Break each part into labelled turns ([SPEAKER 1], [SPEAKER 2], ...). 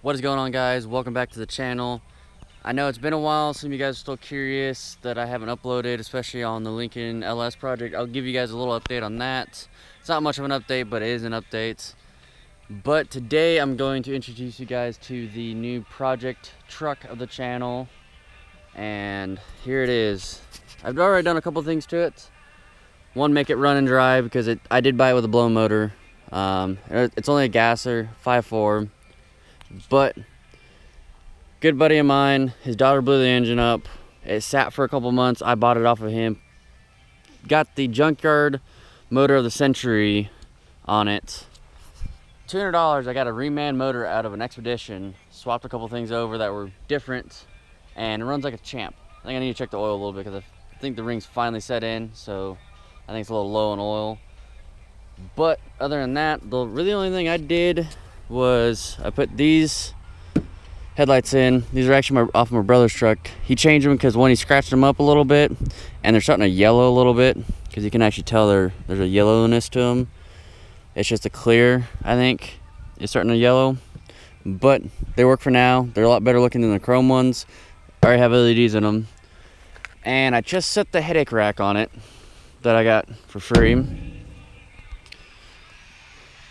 [SPEAKER 1] What is going on, guys? Welcome back to the channel. I know it's been a while, some of you guys are still curious that I haven't uploaded, especially on the Lincoln LS project. I'll give you guys a little update on that. It's not much of an update, but it is an update. But today I'm going to introduce you guys to the new project truck of the channel. And here it is. I've already done a couple things to it. One, make it run and drive, because I did buy it with a blown motor. It's only a gasser, 5.4. But good buddy of mine, his daughter blew the engine up. It sat for a couple months. I bought it off of him. Got the junkyard motor of the century on it. $200. I got a reman motor out of an Expedition. Swapped a couple things over that were different, and it runs like a champ. I think I need to check the oil a little bit because I think the ring's finally set in, so I think it's a little low on oil. But other than that, the really only thing I did was I put these headlights in. These are actually off my brother's truck. He changed them because one, he scratched them up a little bit, and they're starting to yellow a little bit because you can actually tell there's a yellowness to them. It's just a clear, I think, it's starting to yellow, but they work for now. They're a lot better looking than the chrome ones. I already have LEDs in them, and I just set the headache rack on it that I got for free.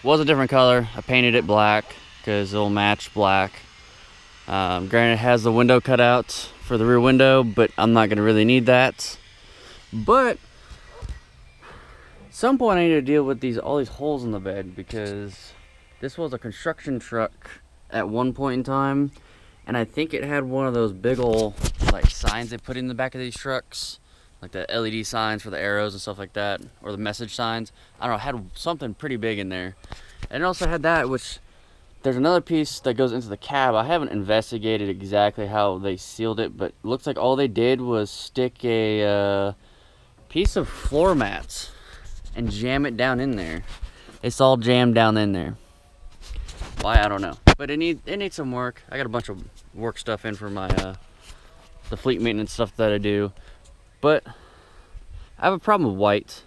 [SPEAKER 1] Was a different color. I painted it black because it'll match black. Granted, it has the window cut out for the rear window, but I'm not going to really need that. But at some point I need to deal with all these holes in the bed, because this was a construction truck at one point in time, and I think it had one of those big ol' like signs they put in the back of these trucks, like the LED signs for the arrows and stuff like that, or the message signs. I don't know, it had something pretty big in there. And it also had that, which there's another piece that goes into the cab. I haven't investigated exactly how they sealed it, but it looks like all they did was stick a piece of floor mats and jam it down in there. It's all jammed down in there. Why, I don't know. But it needs some work. I got a bunch of work stuff in for my the fleet maintenance stuff that I do. But I have a problem with white.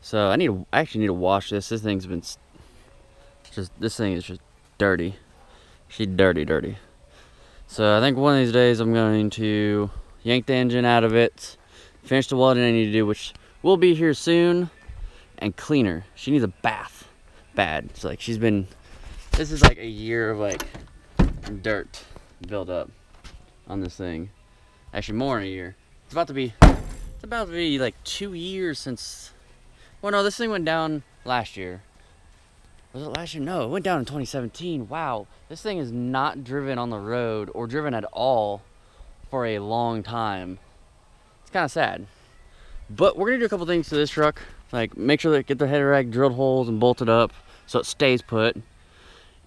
[SPEAKER 1] So I actually need to wash this. This thing is just dirty. She's dirty. So I think one of these days I'm going to yank the engine out of it, finish the welding I need to do, which will be here soon, and clean her. She needs a bath bad. It's like this is like a year of like dirt built up on this thing. Actually more than a year. It's about to be like 2 years since, well, no, this thing went down last year. Was it last year? No, it went down in 2017. Wow, this thing is not driven on the road or driven at all for a long time. It's kind of sad. But we're gonna do a couple things to this truck, like make sure that get the header rack drilled holes and bolted up so it stays put.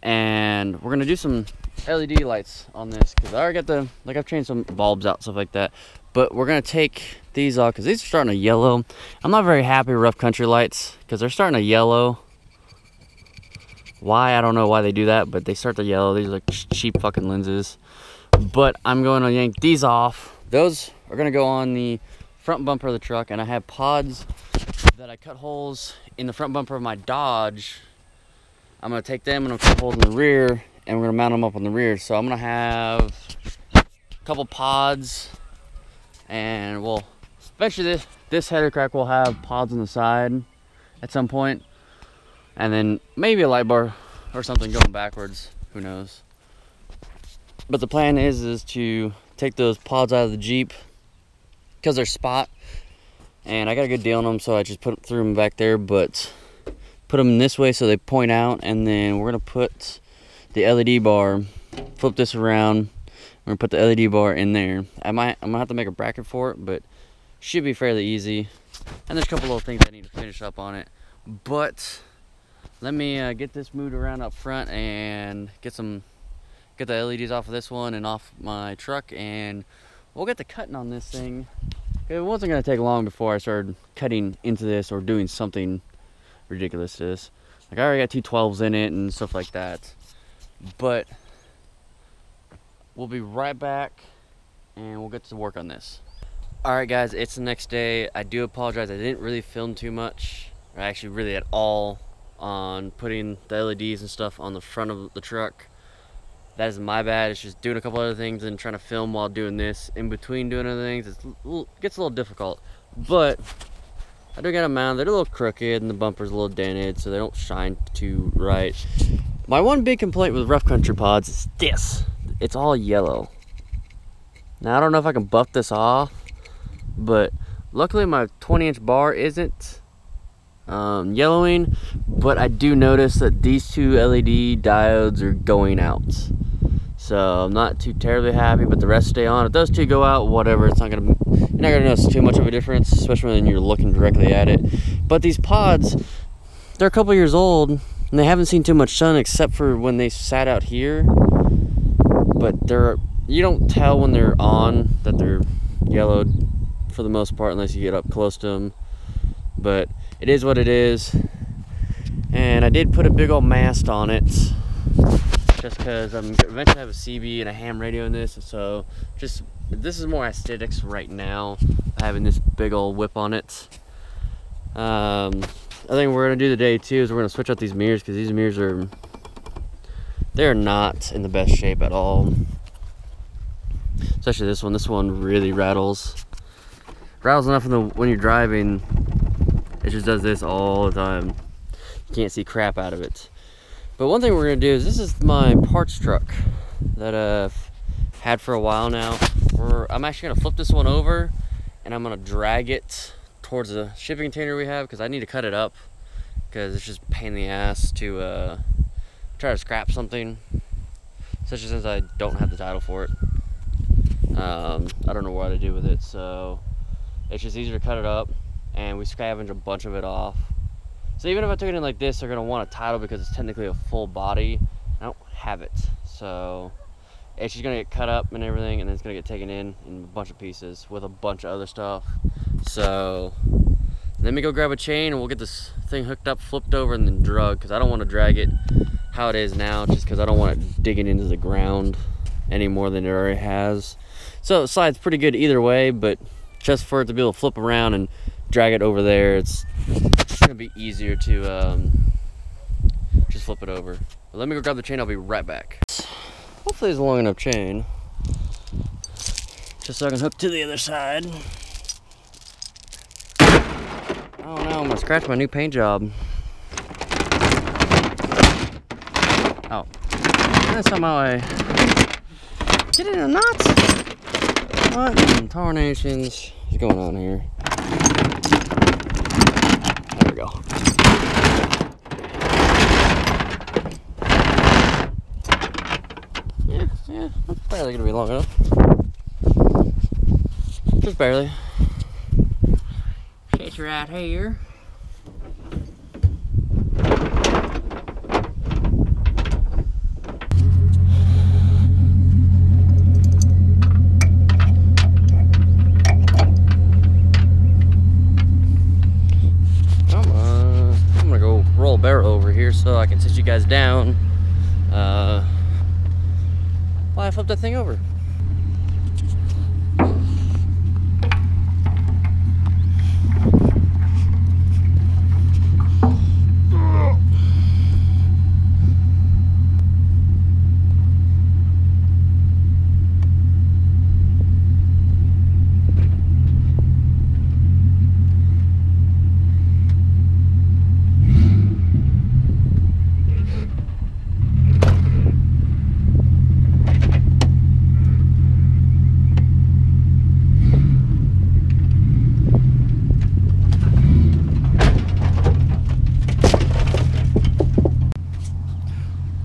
[SPEAKER 1] And we're gonna do some LED lights on this because I already got I've changed some bulbs out, stuff like that. But we're gonna take these off because these are starting to yellow. I'm not very happy with rough country lights because they're starting to yellow. Why, I don't know why they do that, but they start to yellow. These are like cheap fucking lenses. But I'm going to yank these off. Those are gonna go on the front bumper of the truck, and I have pods that I cut holes in the front bumper of my Dodge. I'm gonna take them and I'm gonna cut holes in the rear, and we're gonna mount them up on the rear. So I'm gonna have a couple pods, and well, eventually this header crack will have pods on the side at some point, and then maybe a light bar or something going backwards. Who knows? But the plan is to take those pods out of the Jeep because they're spot, and I got a good deal on them, so I just threw them back there. But put them this way so they point out, and then we're gonna put the LED bar, flip this around, we're gonna put the LED bar in there. I'm gonna have to make a bracket for it, but should be fairly easy. And there's a couple little things I need to finish up on it, but let me get this moved around up front and get the LEDs off of this one and off my truck, and we'll get to cutting on this thing. It wasn't gonna take long before I started cutting into this or doing something ridiculous to this. Like, I already got two 12s in it and stuff like that. But we'll be right back and we'll get to work on this. Alright guys, it's the next day. I do apologize, I didn't really film too much, or actually really at all, on putting the LEDs and stuff on the front of the truck. That is my bad. It's just doing a couple other things and trying to film while doing this. In between doing other things, it gets a little difficult. But I do got them mounted. They're a little crooked and the bumper's a little dented, so they don't shine too right. My one big complaint with rough country pods is this. It's all yellow. Now, I don't know if I can buff this off, but luckily my 20-inch bar isn't yellowing, but I do notice that these two LED diodes are going out. So I'm not too terribly happy, but the rest stay on. If those two go out, whatever, you're not gonna notice too much of a difference, especially when you're looking directly at it. But these pods, they're a couple years old, and they haven't seen too much sun except for when they sat out here. But you don't tell when they're on that they're yellowed for the most part unless you get up close to them. But it is what it is. And I did put a big old mast on it just because I'm eventually have a CB and a ham radio in this, and so this is more aesthetics right now, having this big old whip on it. I think we're gonna do today too is we're gonna switch out these mirrors, because these mirrors they're not in the best shape at all. Especially this one. This one really rattles enough when you're driving. It just does this all the time. You can't see crap out of it. But one thing we're gonna do is, this is my parts truck that I've had for a while now. I'm actually gonna flip this one over and I'm gonna drag it towards the shipping container we have, because I need to cut it up, because it's just a pain in the ass to try to scrap something, especially since I don't have the title for it. I don't know what to do with it, so it's just easier to cut it up, and we scavenge a bunch of it off. So even if I took it in like this, they're gonna want a title because it's technically a full body. I don't have it, so it's just gonna get cut up and everything, and then it's gonna get taken in a bunch of pieces with a bunch of other stuff. So let me go grab a chain and we'll get this thing hooked up, flipped over, and then drug, because I don't want to drag it how it is now, just because I don't want it digging into the ground any more than it already has. So the slide's pretty good either way, but just for it to be able to flip around and drag it over there, it's gonna be easier to just flip it over. But let me go grab the chain, I'll be right back. Hopefully it's a long enough chain, just so I can hook to the other side. Oh no, I'm gonna scratch my new paint job. Oh, and somehow I get it in a knot. What in tarnations is going on here? There we go. Yeah, that's barely gonna be long enough. Just barely. It's right here. I'm gonna go roll a barrel over here so I can sit you guys down while I flip that thing over.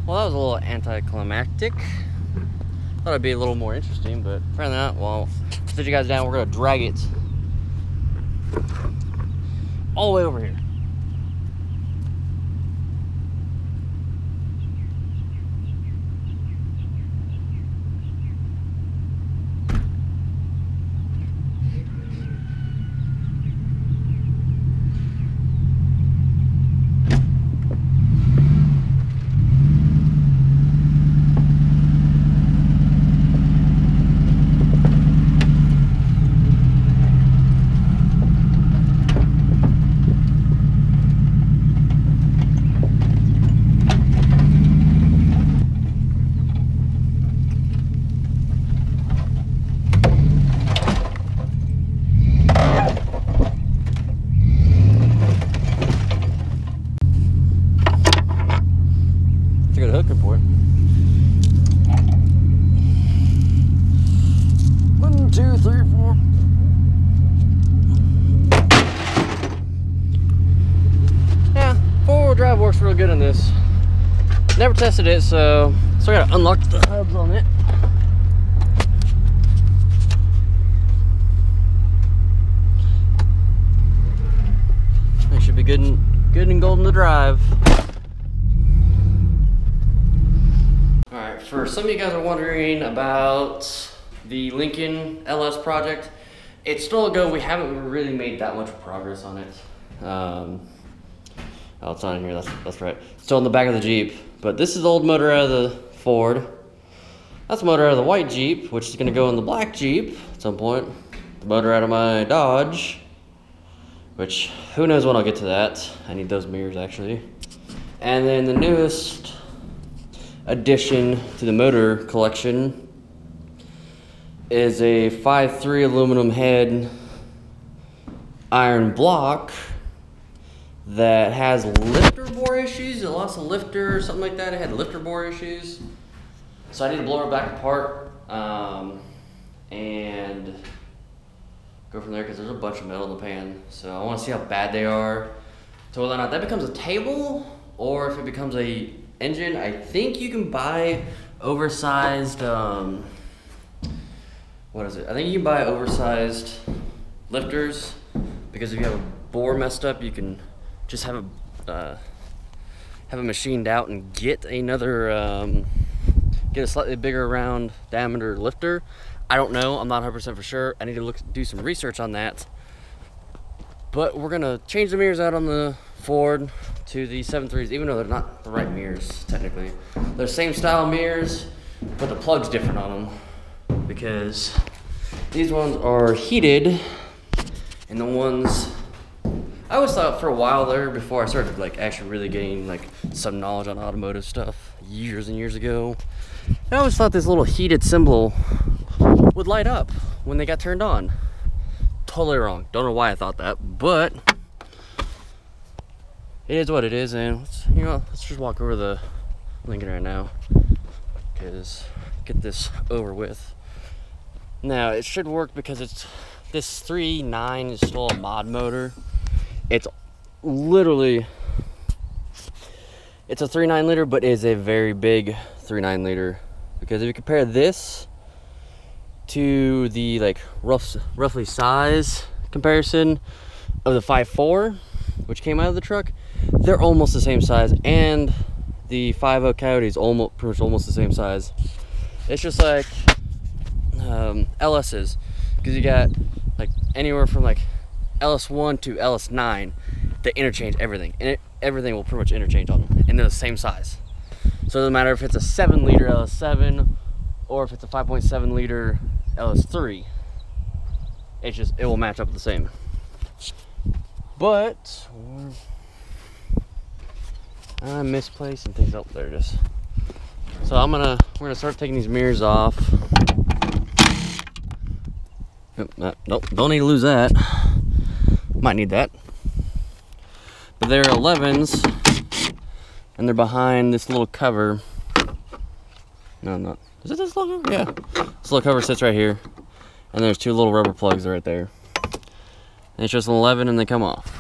[SPEAKER 1] Well, that was a little anticlimactic. Thought it'd be a little more interesting, but apparently not. Well, sit you guys down, we're gonna drag it all the way over here. It's a good hook report. 1, 2, 3, 4. Yeah, 4-wheel drive works real good on this. Never tested it, so I gotta unlock the hubs on it. It should be good and golden to drive. All right, for some of you guys are wondering about the Lincoln LS project, it's still a go. We haven't really made that much progress on it. Oh, it's not in here. That's right. Still in the back of the Jeep. But this is the old motor out of the Ford. That's the motor out of the white Jeep, which is going to go in the black Jeep at some point. The motor out of my Dodge, which who knows when I'll get to that. I need those mirrors actually. And then the newest addition to the motor collection is a 5.3 aluminum head iron block that has lifter bore issues. It lost a lifter or something like that. It had lifter bore issues. So I need to blow it back apart and go from there because there's a bunch of metal in the pan. So I want to see how bad they are. So whether or not that becomes a table or if it becomes a engine, I think you can buy oversized, what is it? I think you can buy oversized lifters because if you have a bore messed up, you can just have it machined out and get another, get a slightly bigger round diameter lifter. I don't know, I'm not 100% for sure. I need to do some research on that. But we're gonna change the mirrors out on the Ford to the 7.3s, even though they're not the right mirrors, technically. They're same style mirrors, but the plug's different on them because these ones are heated and the ones, I always thought for a while there, before I started like actually really getting like some knowledge on automotive stuff years and years ago, I always thought this little heated symbol would light up when they got turned on. Totally wrong. Don't know why I thought that, but it is what it is. And let's just walk over the Lincoln right now, because get this over with. Now it should work because it's this 3.9 is still a mod motor. It's literally, it's a 3.9 liter, but it is a very big 3.9 liter. Because if you compare this to the like roughly size comparison of the 5.4, which came out of the truck, they're almost the same size, and the 5.0 Coyote is pretty much almost the same size. It's just like LS's, because you got like anywhere from like LS1 to LS9, they interchange everything, and everything will pretty much interchange on them, and they're the same size. So it doesn't matter if it's a 7 liter LS7 or if it's a 5.7 liter LS3. It will match up the same. But I'm misplacing things up there just. So we're gonna start taking these mirrors off. Nope, don't need to lose that. Might need that. But they're 11s, and they're behind this little cover. No, not. Is it this little cover? Yeah. This little cover sits right here, and there's 2 little rubber plugs right there. And it's just an 11, and they come off.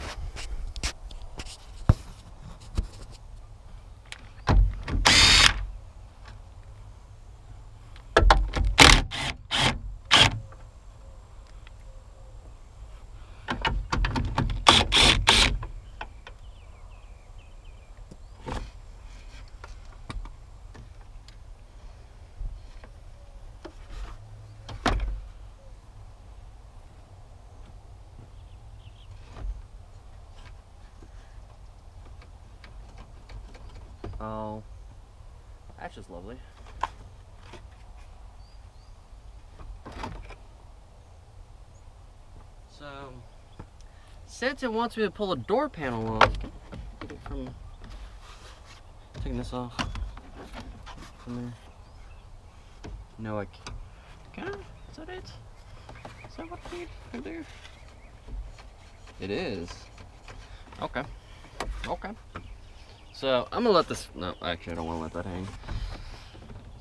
[SPEAKER 1] Oh, that's just lovely. So, since it wants me to pull a door panel off, from taking this off from there. No, I can't. Is that it? Is that what I need right there? It is. Okay. Okay. So I'm gonna let this, no, actually I don't wanna let that hang.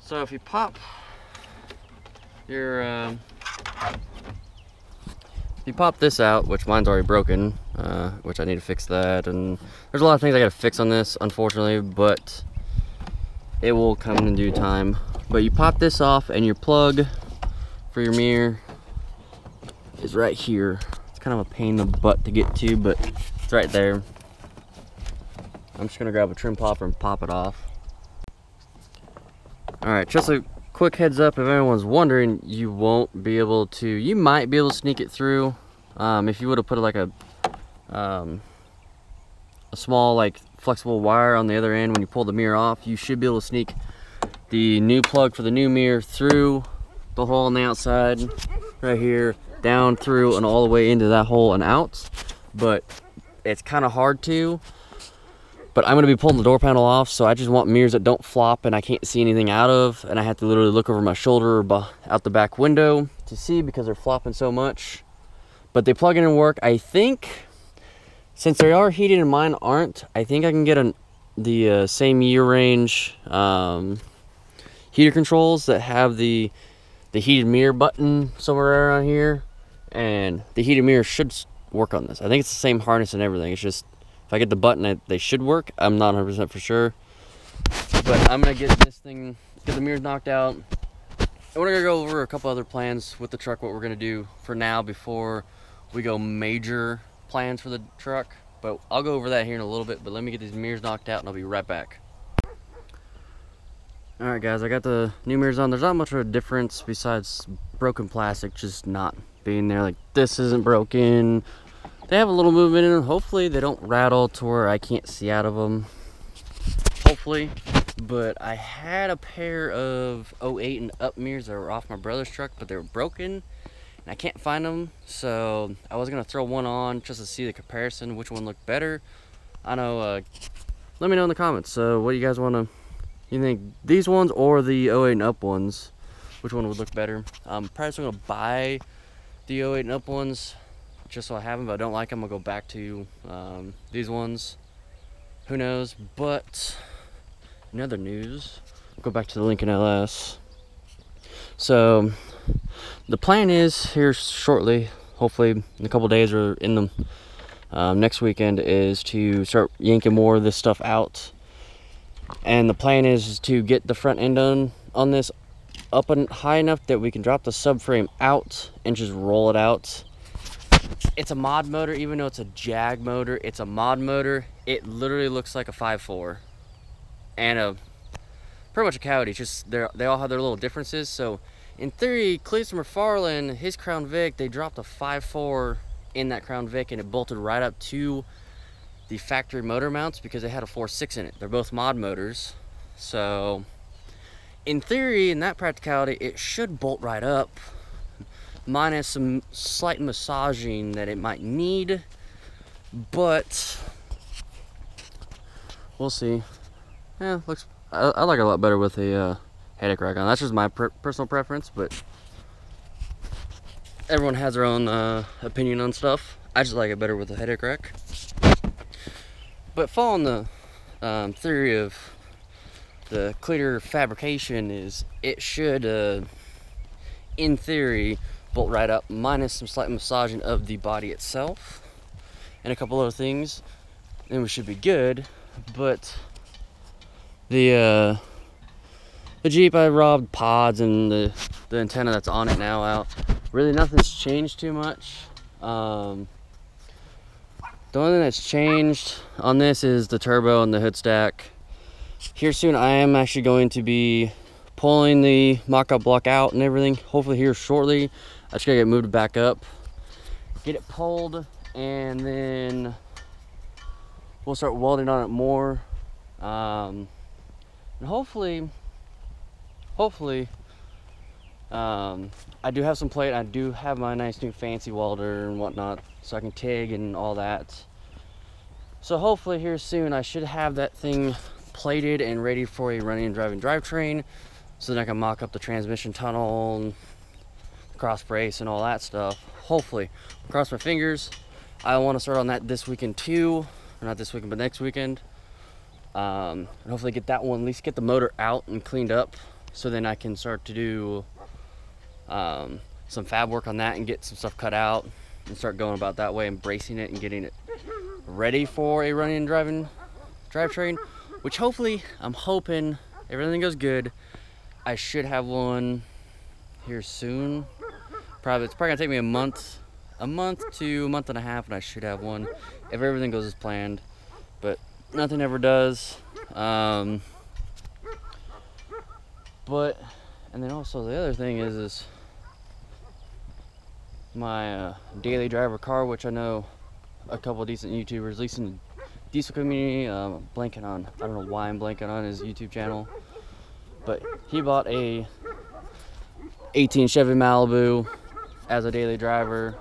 [SPEAKER 1] So if you pop your, if you pop this out, which mine's already broken, which I need to fix that, and there's a lot of things I gotta fix on this, unfortunately, but it will come in due time. But you pop this off, and your plug for your mirror is right here. It's kind of a pain in the butt to get to, but it's right there. I'm just gonna grab a trim popper and pop it off. All right, just a quick heads up, if anyone's wondering, you won't be able to, you might be able to sneak it through. If you would have put like a small like flexible wire on the other end when you pull the mirror off, you should be able to sneak the new plug for the new mirror through the hole on the outside right here, down through and all the way into that hole and out. But it's kind of hard to. But I'm gonna be pulling the door panel off, so I just want mirrors that don't flop and I can't see anything out of, and I have to literally look over my shoulder or out the back window to see because they're flopping so much. But they plug in and work. I think, since they are heated and mine aren't, I think I can get the same year range heater controls that have the heated mirror button somewhere around here, and the heated mirror should work on this. I think it's the same harness and everything. It's just, if I get the button, they should work. I'm not 100% for sure. But I'm going to get this thing, get the mirrors knocked out. And we're going to go over a couple other plans with the truck, what we're going to do for now before we go major plans for the truck. But I'll go over that here in a little bit. But let me get these mirrors knocked out and I'll be right back. Alright guys, I got the new mirrors on. There's not much of a difference besides broken plastic just not being there. Like, this isn't broken. They have a little movement in them. Hopefully they don't rattle to where I can't see out of them. Hopefully. But I had a pair of 08 and up mirrors that were off my brother's truck, but they were broken. And I can't find them. So I was going to throw one on just to see the comparison, which one looked better. I know, let me know in the comments. So what do you guys want to, you think these ones or the 08 and up ones? Which one would look better? Probably just going to buy the 08 and up ones, just so I have them. But I don't like them, I'll go back to these ones. Who knows? But in other news, go back to the Lincoln LS. So the plan is here shortly, hopefully in a couple days or in the next weekend, is to start yanking more of this stuff out. And the plan is to get the front end on this up and high enough that we can drop the subframe out and just roll it out. It's a mod motor, even though it's a Jag motor, it's a mod motor. It literally looks like a 5.4 and pretty much a Coyote. It's just they all have their little differences. So in theory, Cleveland McFarland, his Crown Vic, they dropped a 5.4 in that Crown Vic and it bolted right up to the factory motor mounts because they had a 4.6 in it. They're both mod motors. So in theory, in that practicality, it should bolt right up, minus some slight massaging that it might need, but we'll see. Yeah, looks, I like it a lot better with a headache rack on. That's just my personal preference, but everyone has their own opinion on stuff. I just like it better with a headache rack. But following the theory of the clear fabrication, is it should, in theory, bolt right up, minus some slight massaging of the body itself and a couple other things, then we should be good. But the Jeep, I robbed pods and the antenna that's on it now out. Really nothing's changed too much. The only thing that's changed on this is the turbo and the hood stack. Here soon I am actually going to be pulling the mock-up block out and everything. Hopefully here shortly. I just gotta get moved back up, get it pulled, and then we'll start welding on it more. And hopefully, I do have some plate. I do have my nice new fancy welder and whatnot, so I can TIG and all that. So hopefully here soon I should have that thing plated and ready for a running and driving drivetrain, so then I can mock up the transmission tunnel and cross brace and all that stuff. Hopefully, cross my fingers. I want to start on that this weekend too, or not this weekend but next weekend. and hopefully get that one, at least get the motor out and cleaned up, so then I can start to do some fab work on that and get some stuff cut out and start going about that way and bracing it and getting it ready for a running and driving drivetrain, which hopefully, I'm hoping if everything goes good, I should have one here soon. It's probably gonna take me a month to a month and a half, and I should have one if everything goes as planned, but nothing ever does. And then also the other thing is my daily driver car, which I know a couple of decent YouTubers, at least in the diesel community, blanking on, I don't know why I'm blanking on his YouTube channel, but he bought a 18 Chevy Malibu as a daily driver,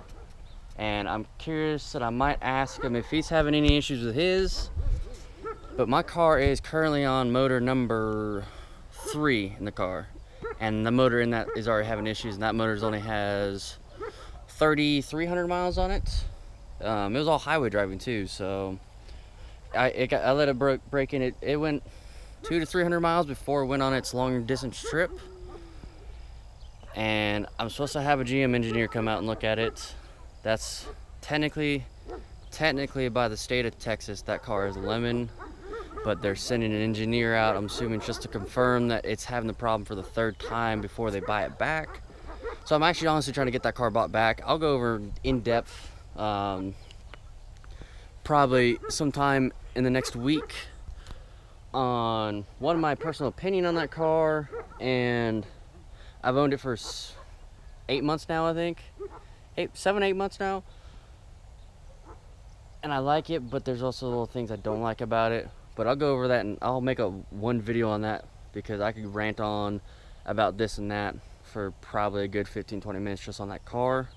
[SPEAKER 1] and I'm curious that I might ask him if he's having any issues with his. But my car is currently on motor number 3 in the car, and the motor in that is already having issues, and that motor only has 3,300 miles on it. It was all highway driving too, so I let it break in. It went 200 to 300 miles before it went on its long distance trip, and I'm supposed to have a GM engineer come out and look at it. That's technically by the state of Texas, that car is lemon, but they're sending an engineer out, I'm assuming just to confirm that it's having the problem for the 3rd time before they buy it back. So I'm actually honestly trying to get that car bought back. I'll go over in depth probably sometime in the next week on one of my personal opinion on that car, and I've owned it for 8 months now, I think. 7, 8 months now, and I like it, but there's also little things I don't like about it. But I'll go over that, and I'll make one video on that, because I could rant on about this and that for probably a good 15-20 minutes just on that car.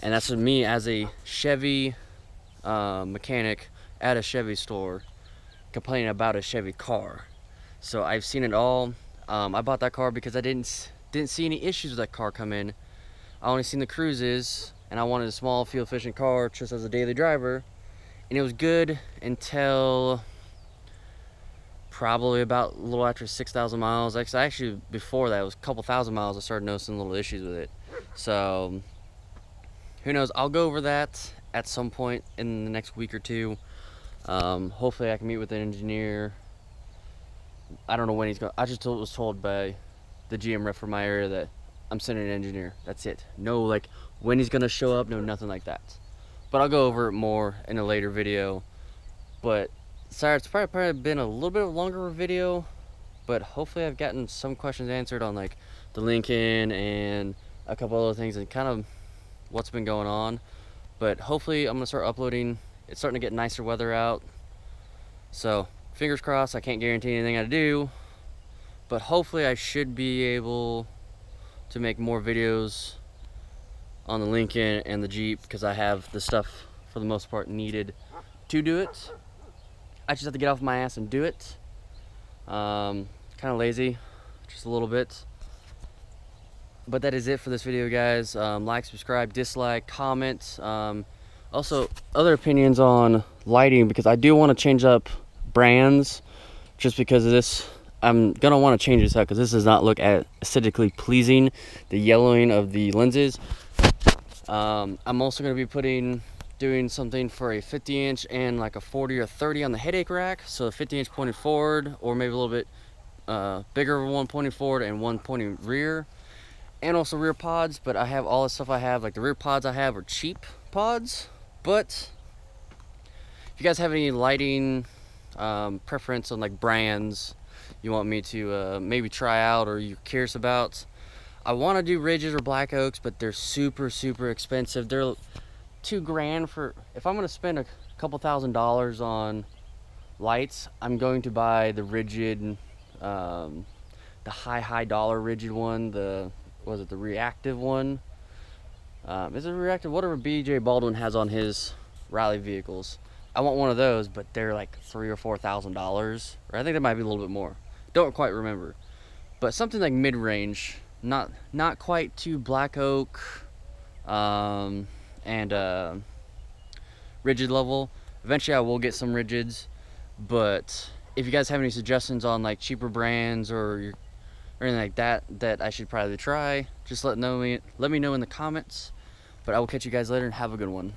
[SPEAKER 1] And that's me as a Chevy mechanic at a Chevy store complaining about a Chevy car. So I've seen it all. I bought that car because I didn't see any issues with that car come in. I only seen the cruises, and I wanted a small fuel efficient car just as a daily driver, and it was good until probably about a little after 6,000 miles. Actually before that, it was a couple thousand miles, I started noticing little issues with it. So who knows, I'll go over that at some point in the next week or two. Hopefully I can meet with an engineer. I don't know when he's going. I just was told by the GM rep for my area that I'm sending an engineer. That's it. No, like, when he's gonna show up, no, nothing like that. But I'll go over it more in a later video. But sorry, it's probably been a little bit longer of a video, but hopefully I've gotten some questions answered on like the Lincoln and a couple other things and kind of what's been going on. But hopefully I'm gonna start uploading. It's starting to get nicer weather out, so fingers crossed. I can't guarantee anything I do, but hopefully I should be able to make more videos on the Lincoln and the Jeep, because I have the stuff for the most part needed to do it. I just have to get off my ass and do it. Kind of lazy, just a little bit. But that is it for this video, guys. Like, subscribe, dislike, comment. Also, other opinions on lighting, because I do want to change up brands just because of this. I'm gonna want to change this out because this does not look aesthetically pleasing, the yellowing of the lenses. I'm also going to be doing something for a 50-inch and like a 40 or 30 on the headache rack. So a 50-inch pointed forward, or maybe a little bit bigger one pointing forward and one pointing rear, and also rear pods. But I have all the stuff I have, like the rear pods I have are cheap pods. But if you guys have any lighting preference on like brands you want me to maybe try out, or you're curious about, I want to do Ridges or Black Oaks, but they're super expensive. They're $2,000 for, if I'm going to spend a couple $1,000s on lights, I'm going to buy the Ridgid, the high dollar Ridgid one, the reactive one? Is it reactive? Whatever BJ Baldwin has on his rally vehicles. I want one of those, but they're like $3,000 or $4,000, or I think they might be a little bit more. Don't quite remember, but something like mid-range, not quite to Black Oak and Ridgid level. Eventually I will get some Ridgids, but if you guys have any suggestions on like cheaper brands or anything like that that I should probably try, just let me know in the comments. But I will catch you guys later and have a good one.